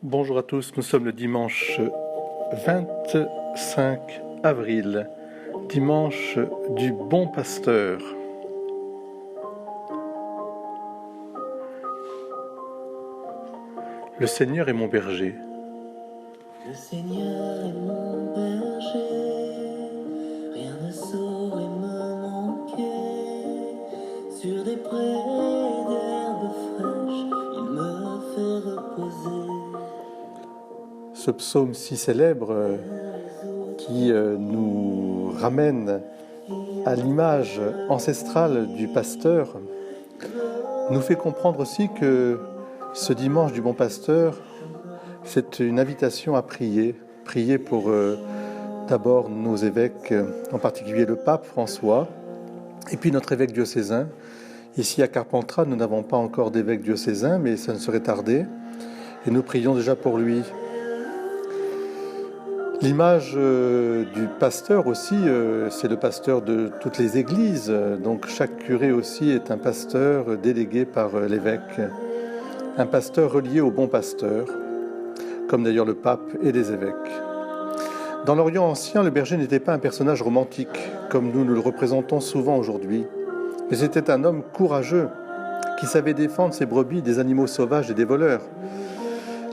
Bonjour à tous, nous sommes le dimanche 25 avril, dimanche du Bon Pasteur. Le Seigneur est mon berger. Le Seigneur est mon berger, rien ne saurait me manquer. Sur des prés d'herbes fraîches, il me fait reposer. Ce psaume si célèbre qui nous ramène à l'image ancestrale du pasteur nous fait comprendre aussi que ce dimanche du Bon Pasteur, c'est une invitation à prier pour d'abord nos évêques, en particulier le pape François, et puis notre évêque diocésain. Ici à Carpentras, nous n'avons pas encore d'évêque diocésain, mais ça ne serait tardé, et nous prions déjà pour lui. L'image du pasteur aussi, c'est le pasteur de toutes les églises, donc chaque curé aussi est un pasteur délégué par l'évêque, un pasteur relié au bon pasteur, comme d'ailleurs le pape et les évêques. Dans l'Orient ancien, le berger n'était pas un personnage romantique, comme nous le représentons souvent aujourd'hui, mais c'était un homme courageux, qui savait défendre ses brebis des animaux sauvages et des voleurs.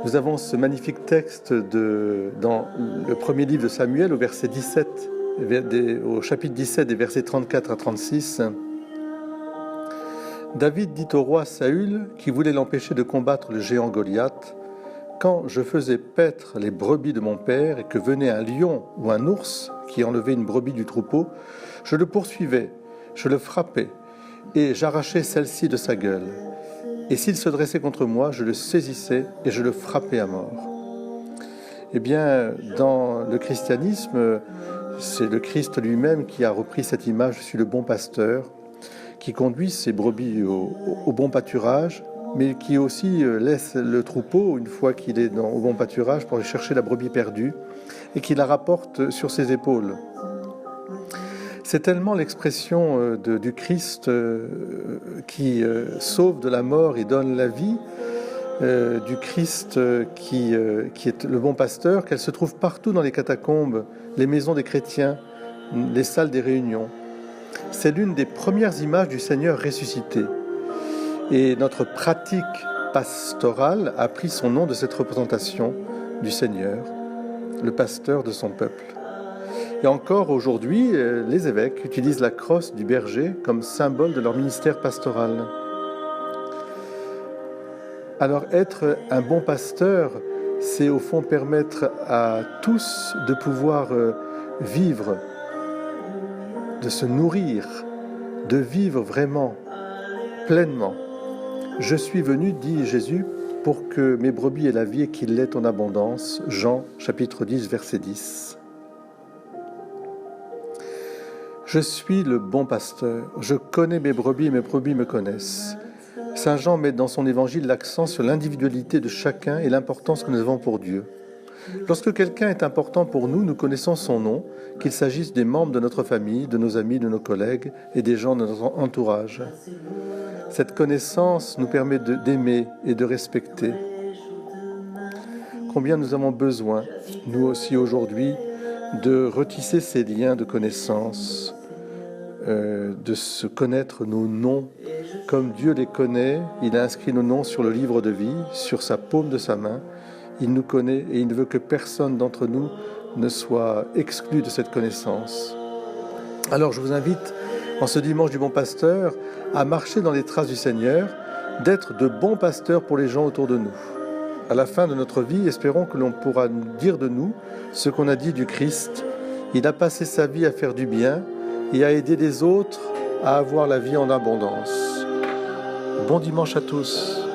Nous avons ce magnifique texte dans le premier livre de Samuel, au chapitre 17, des versets 34 à 36. David dit au roi Saül, qui voulait l'empêcher de combattre le géant Goliath, « Quand je faisais paître les brebis de mon père et que venait un lion ou un ours qui enlevait une brebis du troupeau, je le poursuivais, je le frappais et j'arrachais celle-ci de sa gueule. Et s'il se dressait contre moi, je le saisissais et je le frappais à mort. » Eh bien, dans le christianisme, c'est le Christ lui-même qui a repris cette image « Je suis le bon pasteur », qui conduit ses brebis au bon pâturage, mais qui aussi laisse le troupeau, une fois qu'il est au bon pâturage, pour aller chercher la brebis perdue, et qui la rapporte sur ses épaules. C'est tellement l'expression du Christ qui sauve de la mort et donne la vie, du Christ qui est le bon pasteur, qu'elle se trouve partout dans les catacombes, les maisons des chrétiens, les salles des réunions. C'est l'une des premières images du Seigneur ressuscité. Et notre pratique pastorale a pris son nom de cette représentation du Seigneur, le pasteur de son peuple. Et encore aujourd'hui, les évêques utilisent la crosse du berger comme symbole de leur ministère pastoral. Alors être un bon pasteur, c'est au fond permettre à tous de pouvoir vivre, de se nourrir, de vivre vraiment, pleinement. Je suis venu, dit Jésus, pour que mes brebis aient la vie et qu'ils l'aient en abondance. Jean, chapitre 10, verset 10. Je suis le bon pasteur, je connais mes brebis et mes brebis me connaissent. Saint Jean met dans son évangile l'accent sur l'individualité de chacun et l'importance que nous avons pour Dieu. Lorsque quelqu'un est important pour nous, nous connaissons son nom, qu'il s'agisse des membres de notre famille, de nos amis, de nos collègues et des gens de notre entourage. Cette connaissance nous permet d'aimer et de respecter. Combien nous avons besoin, nous aussi aujourd'hui, de retisser ces liens de connaissance, de se connaître nos noms comme Dieu les connaît. Il a inscrit nos noms sur le livre de vie, sur sa paume de sa main. Il nous connaît et il ne veut que personne d'entre nous ne soit exclu de cette connaissance. Alors je vous invite, en ce dimanche du Bon Pasteur, à marcher dans les traces du Seigneur, d'être de bons pasteurs pour les gens autour de nous. À la fin de notre vie, espérons que l'on pourra dire de nous ce qu'on a dit du Christ. Il a passé sa vie à faire du bien et à aider les autres à avoir la vie en abondance. Bon dimanche à tous.